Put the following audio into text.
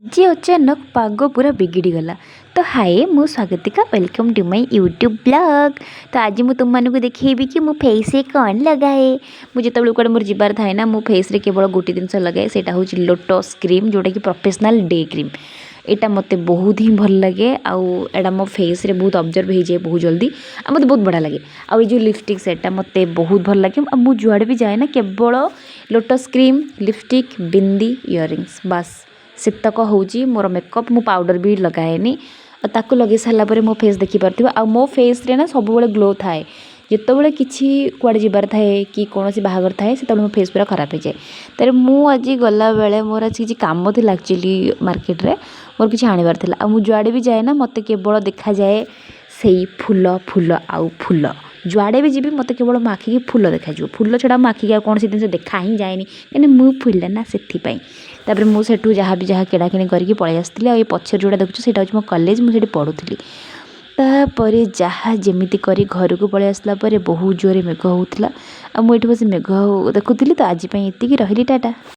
जी अचानक पाग पूरा बिगिड़ी गला। तो हाय मु Swagatika welcome to my YouTube blog. तो आज मुझे तुम मानक देखी कि मो फेस रे कौन लगाए। मुझे जो कड़े मोर जीवार थाए ना मो फेस रे केवल गोटे जिनस लगाए से हूँ लोटस क्रीम जोटा कि प्रोफेशनल डे क्रीम। यहाँ मत बहुत ही भल लगे आउ मो फेस रे बहुत ऑब्जर्व हो जाए बहुत जल्दी आ मत बहुत बढ़िया लगे। आउ ये जो लिपस्टिक सेटा मत बहुत भल लगे आ मु जुआड़े भी जाए ना केवल लोटस क्रीम लिपस्टिक बिंदी इयरिंग्स बास सेतक हूँ मोर मेकअप मु पाउडर भी लगाएनि ताकू लगे सारापर मो फेस देखिपे आ मो फेस रे ना सब ग्लो थाए जिते किसी कुआड़े जबार थाए कि कौन बाहागर थाए से मो फेस पूरा खराब हो जाए। तर मुझे गला बेले मोर आज किसी कम थी एक्चुअली मार्केट रे मोर किसी आनबार था आ जुआड़े भी जाए ना मत केवल देखा जाए से फूल फूल आउ फूल जुआड़े भी जी मत केवल मो आखिकी फूल देखा फूल छड़ा मो आखिकी कौन सी जिन देखा ही जाएनि कहीं मु फुले ना से मुझे जहाँ भी जहाँ किणाकिणी करके पलि आसती आ पचर जोड़ा देखुच से हूँ मो कॉलेज मुझे पढ़ुली। तापर जहाँ जमीती कर घर को पलि आसला बहुत जोरे मेघ होता मुझे बस मेघ देखुली। तो आज ये रही टाटा।